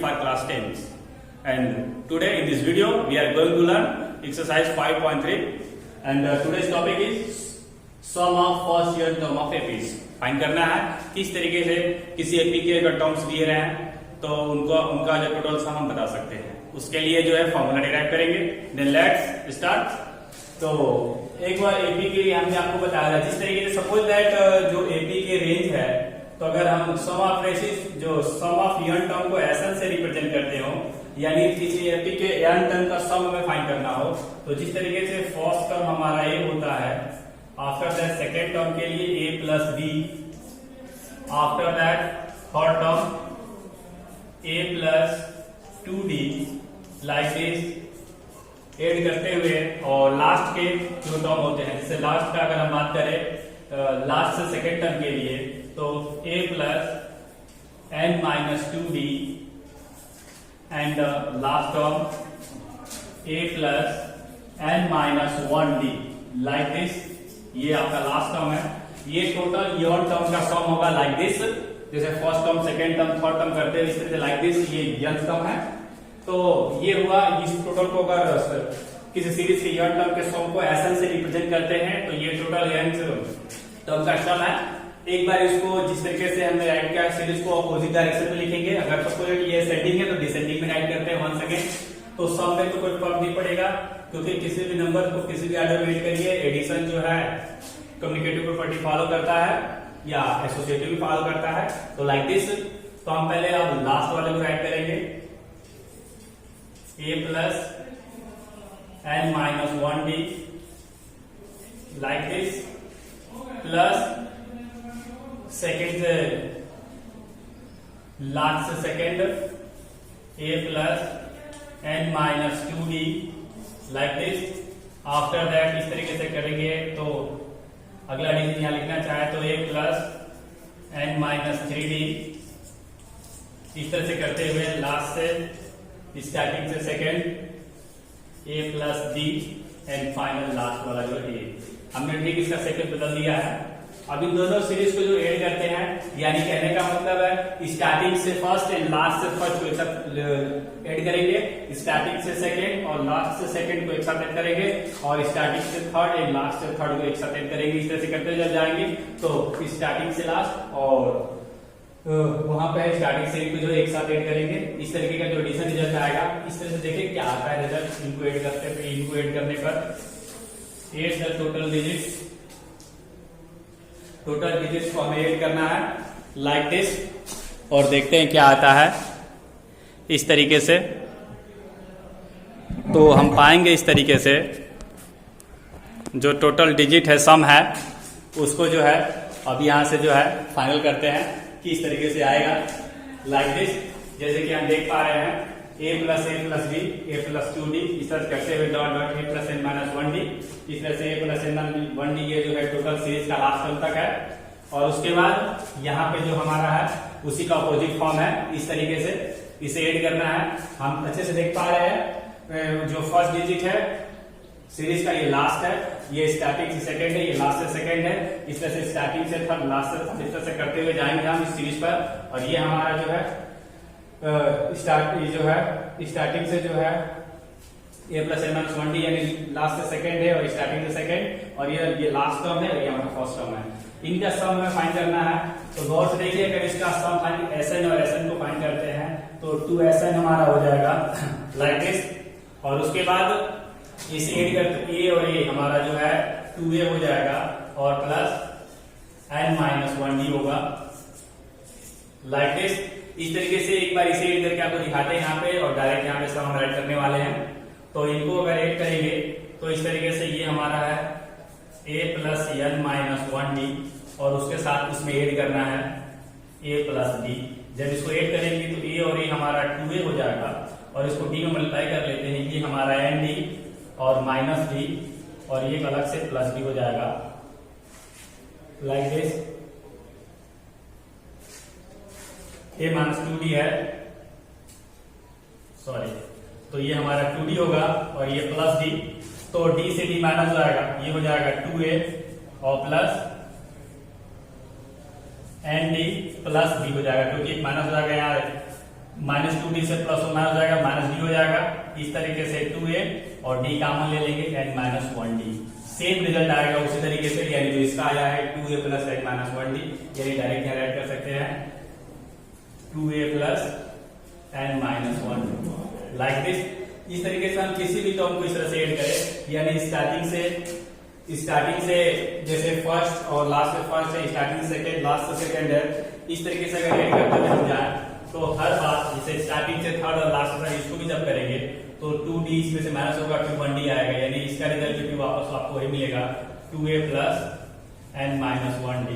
for class 10. And today in this video we are going to learn exercise 5.3 and today's topic is sum of first year term of APs. Find करना है किस तरीके से किसी AP के अगर terms दिए रहे हैं तो उनका जो टोटल सम हम बता सकते हैं। उसके लिए जो है फॉर्मूला डिराइव करेंगे। Then let's start. तो एक बार एपी के लिए हमने आपको बताया जिस तरीके से सपोज दैट जो एपी के रेंज है, तो अगर हम सम ऑफ रेसिस जो सम ऑफ यन टर्म को एसन से रिप्रेजेंट करते हो, यानी किसी एपी के यन टर्म का सम हमें फाइंड करना हो, तो जिस तरीके से फर्स्ट टर्म हमारा ए होता है, आफ्टर दैट सेकेंड टर्म के लिए A plus B, after that third term A plus 2d like this add करते हुए, और लास्ट के जो टर्म होते हैं, जैसे लास्ट का अगर हम बात करें लास्ट से सेकेंड टर्म के लिए, तो a plus n minus 2d and last term a plus n minus 1d like this. ये आपका लास्ट टर्म है। ये टोटल योर टर्म का सम होगा लाइक दिस। जैसे first term second term third term करते हैं इस तरह से लाइक दिस। ये यन टर्म है। तो ये हुआ इस टोटल को अगर किसी सीरीज के यन टर्म के सम को एसन से रिप्रेजेंट करते हैं तो ये टोटल यन टर्म का सम है। एक बार इसको जिस तरीके से हमने राइट किया सीरीज को अपोजिट डायरेक्शन में लिखेंगे। अगर सपोज ये सेंडिंग है तो डिसेंडिंग में राइट करते हैं 1 सेकेंड, तो सम में तो कोई फर्क नहीं पड़ेगा, क्योंकि किसी भी नंबर को किसी भी ऑर्डर में करिए, एडिशन जो है कम्युनिकेटिव प्रॉपर्टी फॉलो करता है या एसोसिएटिव भी फॉलो करता है। तो लाइक दिस। तो हम पहले अब लास्ट वाले को राइट करेंगे, a plus n minus 1d like this, plus second से लास्ट से second a plus n minus 2d like this. After that इस तरीके से करेंगे तो अगला डिजिट यहां लिखना चाहे तो a plus n minus 3d, इस तरह से करते हुए लास्ट से स्टार्टिंग से second a plus d and final last वाला जो a। हमने ठीक इसका सेकेंड बदल दिया है। अब इन दोनों सीरीज को जो ऐड करते हैं, यानी कहने का मतलब है स्टार्टिंग से फर्स्ट एंड लास्ट से फर्स्ट को एक साथ ऐड करेंगे, स्टार्टिंग से सेकंड और लास्ट से सेकंड को एक साथ ऐड करेंगे, और स्टार्टिंग से थर्ड एंड लास्ट से थर्ड को एक साथ ऐड करेंगे। इस तरह से करते जब जाएंगे तो स्टार्टिंग से लास्ट और वहां पे स्टार्टिंग से इनको जो एक साथ ऐड करेंगे। इस तरीके का जो एडिशन रिजल्ट आएगा, इस तरह से देखिए क्या आता है रिजल्ट। इनको ऐड करने पर 8 द टोटल डिजिट्स को हमें ऐड करना है लाइक दिस, और देखते हैं क्या आता है इस तरीके से। तो हम पाएंगे इस तरीके से जो टोटल डिजिट है सम है उसको जो है अब यहां से जो है फाइनल करते हैं कि इस तरीके से आएगा लाइक दिस। जैसे कि हम देख पा रहे हैं a plus b a plus 2d, इस तरह करते हुए dot dot a plus n minus 1d, इस तरह से a प्लस n 1d ये जो है टोटल सीरीज का लास्ट टर्म तक है। और उसके बाद यहाँ पे जो हमारा है उसी का अपोजिट फॉर्म है। इस तरीके से इसे ऐड करना है। हम अच्छे से देख पा रहे हैं जो फर्स्ट डिजिट है सीरीज का ये लास्ट है, ये स्टार्टिंग से सेकंड है, ये लास्ट से सेकंड है। इस तरह से स्टार्टिंग से थर्ड लास्ट से थर्ड इस तरह से करते हुए जाएंगे हम इस सीरीज पर। और ये हमारा जो है स्टार्टिंग से जो है a plus n minus 1d यानी लास्ट से सेकंड है और स्टार्टिंग से सेकंड, और ये लास्ट टर्म है और ये हमारा फर्स्ट टर्म है। इनका सम हमें फाइंड करना है। तो गौर से देखिए, अगर इसका सम फाइंड sn और sn को फाइंड करते हैं तो 2sn हमारा हो जाएगा लाइक दिस। और उसके बाद इसे ऐड करते a और a हमारा जो है 2a हो जाएगा और प्लस n माइनस 1d होगा लाइक दिस। इस तरीके से एक बार इसे ऐड करके आपको दिखाते हैं यहाँ पे, और डायरेक्ट यहाँ पे सम हम राइट करने वाले हैं। तो इनको अगर ऐड करेंगे तो इस तरीके से ये हमारा है a plus n minus 1d, और उसके साथ इसमें ऐड करना है a प्लस d। जब इसको ऐड करेंगे तो a और a हमारा 2a हो जाएगा, और इसको d में मल्टीप्लाई कर लेते हैं, ये हमारा nd और माइनस d, और ये अलग से प्लस d हो जाएगा like this. a minus 2d है, सॉरी, तो ये हमारा 2d होगा और ये प्लस d। तो d से d माइनस हो जाएगा, ये हो जाएगा 2a और plus N D plus B हो जाएगा, क्योंकि एक माइनस हो जाएगा यहाँ -2d से प्लस होना हो जाएगा, -d हो जाएगा। इस तरीके से 2a और d कॉमन ले लेंगे n-1d, सेम रिजल्ट आएगा उसी तरीके से। यानी जो इसका आया है 2a प्लस n-1d, यानी डायरेक्ट यहाँ ऐड कर सकते हैं 2a plus n-1 like this. इस तरीके से हम किसी भी टर्म को इस तरह से ऐड करें, यानी स्टार्टिंग से जैसे फर्स्ट और लास्ट में फर्स्ट है, स्टार्टिंग सेकंड, लास्ट से सेकंड है, इस तरीके से अगर ऐड करते हुए हम जाए तो हर बार जैसे स्टार्टिंग से थर्ड और लास्ट तक इसको भी जब करेंगे तो 2d इसमें से माइनस होगा, फिर 1d आएगा, यानी इसका रिजल्ट जो कि वापस आपको वही मिलेगा 2a प्लस n-1d,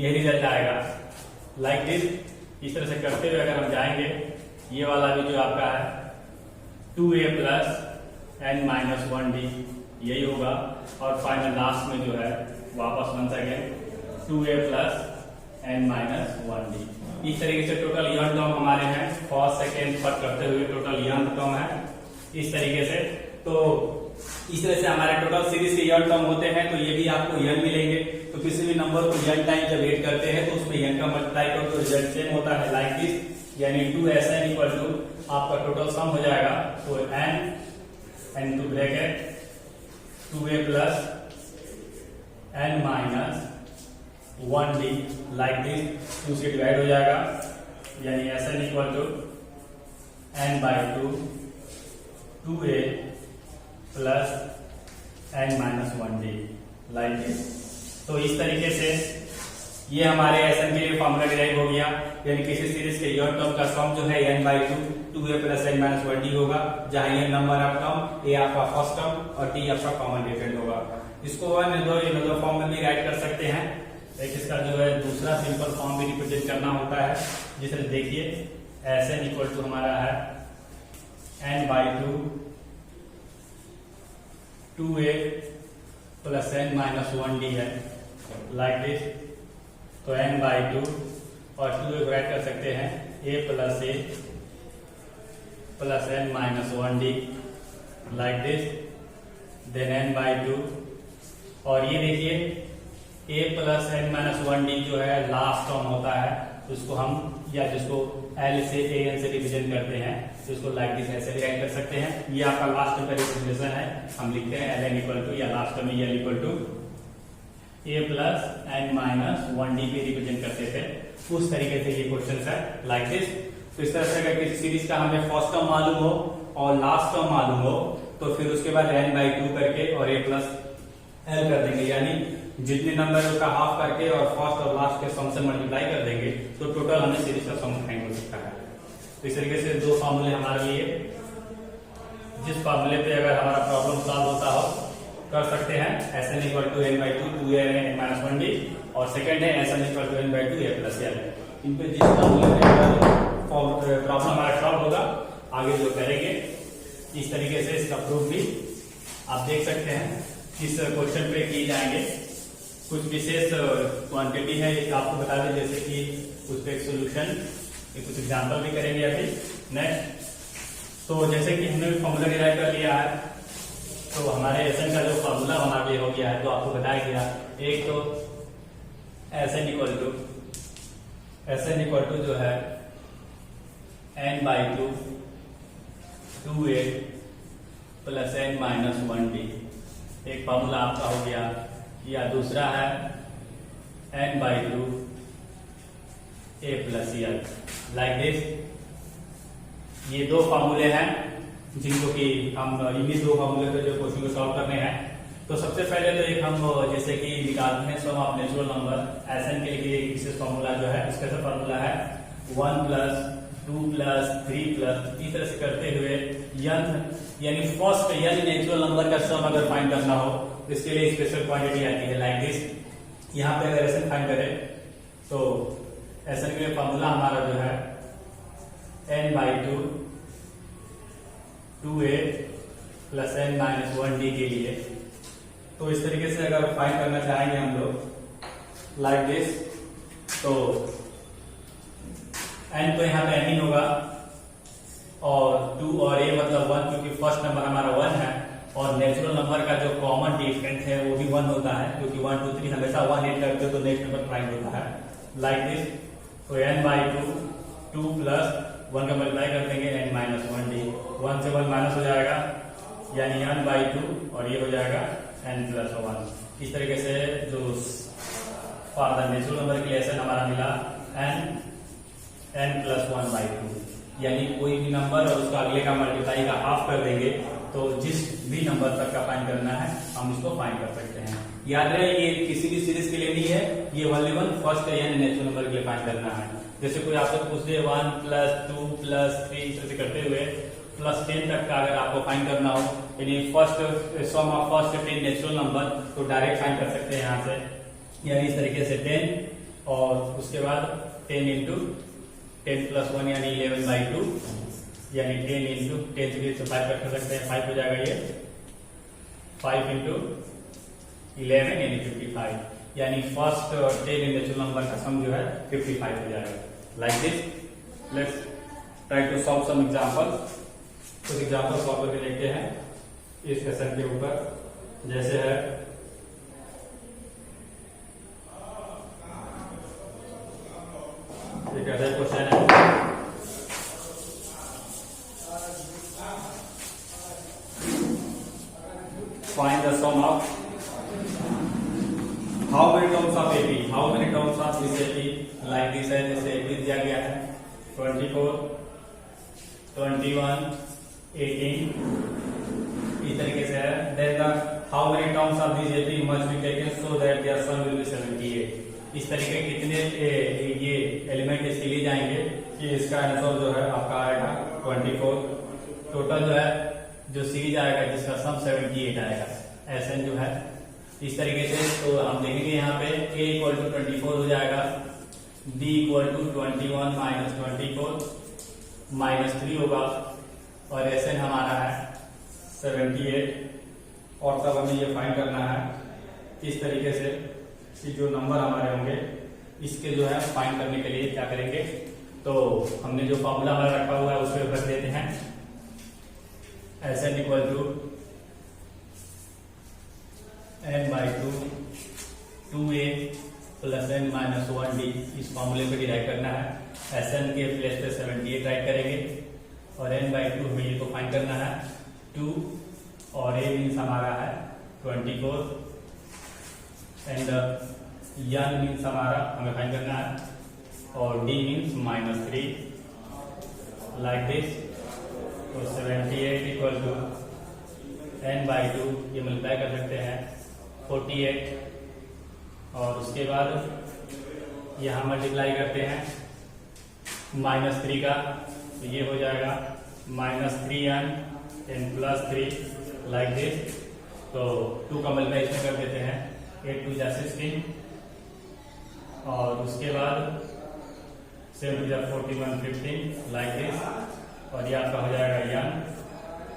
ये रिजल्ट आएगा लाइक दिस। इस तरह से करते हुए अगर हम जाएंगे, ये वाला भी जो आपका है 2a प्लस n-1d यही होगा, और फाइनल लास्ट में जो है वापस one second 2a plus n-1d। इस तरीके से टोटल यन टर्म हमारे हैं, फर्स्ट सेकेंड थर्ड करते हुए टोटल यन टर्म है इस तरीके से। तो इस तरह से हमारे टोटल सीरीज के यन टर्म होते हैं, तो ये भी आपको यन मिलेंगे। तो किसी भी नंबर को यन टाइम जब ऐड करते हैं तो उसमें यन का मल्टीप्लाई करो तो रिजल्ट सेम होता है लाइक दिस, यानी 2SN इक्वल टू आपका टोटल सम हो जाएगा, तो n to bracket 2a plus n-1d like this, 2 से डिवाइड हो जाएगा, यानी SN equal to n/2 2a plus n-1d like this. तो इस तरीके से ये हमारे SN के लिए फॉर्मूला डिराइव हो गया, यानी किसी सीरीज के यूनिट टर्म का सम जो है n/2 2a प्लस n-1d होगा, जहां ये नंबर ऑफ टर्म, a आपका फर्स्ट टर्म और d आपका कॉमन डिफरेंट होगा। इसको 1 2 ये फॉर्म में भी राइट कर सकते हैं। एक इसका जो है दूसरा सिंपल फॉर्म भी रिप्रेजेंट करना होता है, जिसे देखिए SN इक्वल टू हमारा है n/2 2a प्लस n-1d है लाइक दिस। तो n/2 और 2a को राइट कर सकते हैं a plus n-1d like this, then n/2, और ये देखिए a प्लस n-1d जो है लास्ट टर्म होता है, तो उसको हम या जिसको l से an से डिवीजन करते हैं तो इसको लाइक दिस ऐसे भी राइट कर सकते हैं। ये आपका लास्ट टर्म का रिप्रेजेंटेशन है, हम लिखते हैं ln इक्वल टू या last term l equal to a plus n-1d पे रिप्रेजेंट करते थे, उस तरीके से ये क्वेश्चन है लाइक दिस। तो इस तरह से अगर किसी सीरीज का हमें फर्स्ट टर्म मालूम हो और लास्ट टर्म मालूम हो तो फिर उसके बाद n/2 करके और a प्लस l कर देंगे, यानी जितने नंबर उसका हाफ करके और फर्स्ट और लास्ट के सम से मल्टीप्लाई कर देंगे तो टोटल हमें सीरीज का सम फाइंड हो सकता है। तो इस तरीके से दो फॉर्मूले हमारे लिए, जिस फॉर्मूले पे अगर हमारा प्रॉब्लम सॉल्व होता हो कर सकते हैं। SN equal to n/2 2a n-1d, और सेकंड है SN equal to n/2 a plus l। इन पे जिस फॉर्मूले में प्रॉब्लम हमारा सॉल्व होगा आगे जो करेंगे, इस तरीके से इसका प्रूफ भी आप देख सकते हैं इस क्वेश्चन पे किए जाएंगे। कुछ विशेष क्वांटिटी है एक आपको बता दें, जैसे कि उस पे एक सोल्यूशन, कुछ एग्जांपल भी करेंगे अभी नेक्स्ट। तो जैसे कि हमने फॉर्मूला डिराइव कर लिया है, तो हमारे SN का जो फॉर्मूला हमारे लिए हो गया है तो आपको बताया गया, एक तो SN इक्वल टू जो है n/2 2a प्लस n-1d, एक फॉर्मूला आपका हो गया, या दूसरा है n/2 a plus l like this. ये दो फॉर्मूले हैं जिनको कि हम इन्हीं दो फॉर्मूले पे जो क्वेश्चन को सॉल्व करने हैं। तो सबसे पहले तो एक हम जैसे कि निकालते हैं सम ऑफ नेचुरल नंबर, SN के लिए एक विशेष फॉर्मूला जो है इसका जो फॉर्मूला है 1 प्लस 2 प्लस 3 प्लस, इस तरह से करते हुए यानी फर्स्ट नेचुरल नंबर का सम अगर फाइंड करना हो तो इसके लिए स्पेशल क्वांटिटी आती है लाइक दिस। यहाँ पे अगर SN फाइंड करें तो SN के फॉर्मूला हमारा जो है n/2 2a प्लस n-1d के लिए। तो इस तरीके से अगर फाइंड करना चाहेंगे हम लोग लाइक दिस, तो n तो यहाँ पे n ही होगा, और 2 और a मतलब 1, क्योंकि फर्स्ट नंबर हमारा 1 है, और नेचुरल नंबर का जो कॉमन डिफरेंस है वो भी 1 होता है, क्योंकि 1 2 3 हमेशा 1 ऐड करते हो तो नेक्स्ट नंबर फाइंड होता है लाइक दिस। तो n/2 2 प्लस 1 का मल्टीप्लाई कर देंगे n माइनस 1d, 1 से 1 माइनस हो जाएगा यानी n बाई 2 और ये हो जाएगा n प्लस 1। इस तरीके से जो for the natural number equation हमारा मिला n प्लस 1 बाई 2, यानी कोई भी नंबर और उसका अगले का मल्टीप्लाई का हाफ कर देंगे तो जिस भी नंबर तक का फाइंड करना है हम इसको फाइंड कर सकते हैं। याद रहे ये किसी भी सीरीज के लिए नहीं है, ये ओनली वन फर्स्ट यानी नेचुरल नंबर के लिए फाइंड करना है। जैसे कोई आपसे पूछ दे 1 प्लस 2 प्लस 3 इस तरह से करते हुए प्लस 10 तक का अगर आपको फाइंड करना हो, यानी first sum of first 10 natural number, तो डायरेक्ट फाइंड कर सकते हैं यहाँ से, यानी इस तरीके से 10 और उसके बाद 10 इंटू 10 प्लस 1 यानी 11 बाई 2, यानी 10 इंटू 10 से 5 कर सकते हैं, 5 हो जाएगा ये 5 इंटू 11 यानी 55, यानी फर्स्ट 10 नेचुरल नंबर का सम जो है 55 हो जाएगा। Like this let's try to solve some example. कुछ एग्जांपल सॉल्व करके देखते हैं इस क्वेश्चन के ऊपर। जैसे है एक ऐसा क्वेश्चन है, find the sum of how many terms of AP, how many terms of this AP, like this है, जैसे AP दिया गया है 24, 21, 18 इस तरीके से है। then the how many terms of this AP must be taken so that their sum will be 78। इस तरीके कितने ये एलिमेंट इसके लिए जाएंगे कि इसका आंसर जो है आपका आएगा 24, टोटल जो है जो सीरीज आएगा जिसका सम 78 आएगा। ऐसे जो है इस तरीके से, तो हम देखेंगे यहाँ पे a इक्वल टू 24 हो जाएगा, b equal to 21 minus 24 minus 3 होगा और एस एन हमारा है 78। और तब हमें ये फाइंड करना है इस तरीके से कि जो नंबर हमारे होंगे इसके जो है फाइंड करने के लिए क्या करेंगे, तो हमने जो फॉर्मूला हमारा रखा हुआ है उसको रख देते हैं। S N equal to n by 2 2a plus n minus 1d, इस फॉर्मूले को डिराइव करना है। एस एन के प्लेस पे 78 राइट करेंगे और n बाई 2 हमें ये को फाइंड करना है 2 और a मीन्स हमारा है 24 एंड n मीन्स हमारा हमें फाइंड करना है और d means minus 3 like this. तो 78 इक्वल टू n बाई 2 ये मल्टीप्लाई कर सकते हैं 48 और उसके बाद यहाँ मल्टीप्लाई करते हैं माइनस 3 का, तो ये हो जाएगा minus 3n n plus 3 like this. तो 2 का मल्टीप्लाई इसमें कर देते हैं 8 2 जा 16 और उसके बाद 7 2 जा 41 15 लाइक दिस और ये आपका हो जाएगा n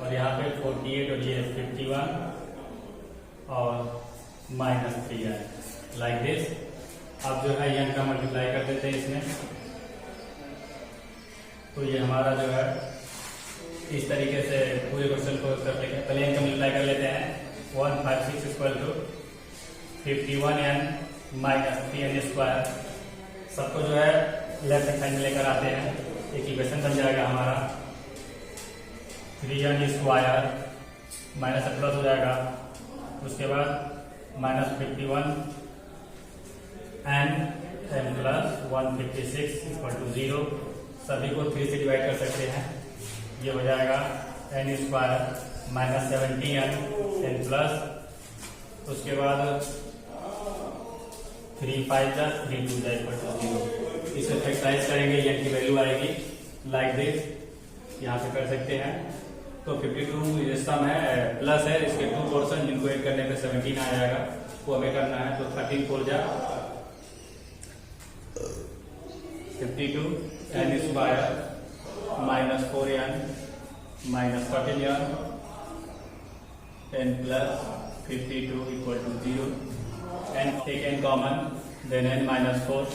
और यहाँ पे 48 और ये 51 और माइनस 3n लाइक दिस। अब जो है n का मल्टीप्लाई कर देते हैं इसमें, तो ये हमारा जो है इस तरीके से पूरे क्वेश्चन को करते हैं। पहले n का मल्टीप्लाई कर लेते हैं 156 equal to 51n minus 3n square. सबको जो है लेफ्ट साइड में लेकर आते हैं, एक इक्वेशन बन जाएगा हमारा 3n स्क्वायर माइनस प्लस हो जाएगा, उसके बाद minus 51 n plus 156 equal to 0। सभी को 3 से डिवाइड कर सकते हैं, ये हो जाएगा n square minus 70n n plus उसके बाद 3 5 जा 3 2 जा इक्वल टू 0। इसे फैक्टराइज करेंगे, n की वैल्यू आएगी लाइक दिस, यहाँ पे कर सकते हैं। तो 52 सम है प्लस है, इसके 2 पोर्शन जिनको ऐड करने पे 17 आ जाएगा, वो हमें करना है। तो 13 4 जा 52 n square minus 4n minus 13n n plus 52 equal to 0। n take n common then n minus 4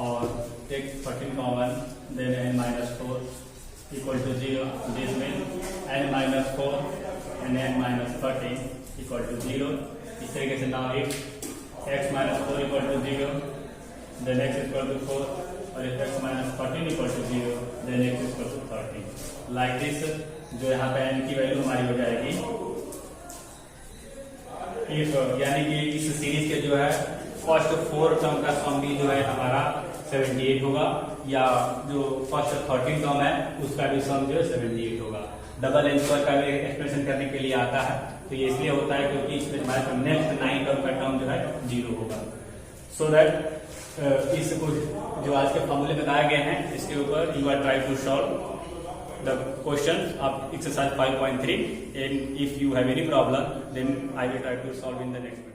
और take 13 common then n minus 4 equal to 0. This means n minus 4 and n minus 13 equal to 0. इस तरीके से now if x minus 4 equal to 0, then x equal to 4 और if x minus 13 equal to 0 then x equal to 13 like this। जो यहाँ पे n की value हमारी हो जाएगी if, यानी कि इस सीरीज के जो है फर्स्ट 4 टर्म का सम भी जो है हमारा 78 होगा, या जो फर्स्ट 13 टर्म है उसका भी सम जो है 78 होगा। डबल एन स्क्वायर का भी एक्सप्रेशन करने के लिए आता है, तो ये इसलिए होता है क्योंकि इसमें हमारे नेक्स्ट 9 टर्म का टर्म जो है 0 होगा। सो दैट इस जो आज के फॉर्मूले बताए गए हैं इसके ऊपर you are try to solve the question of exercise 5.3 and if you have any problem then I will try to solve in the next video।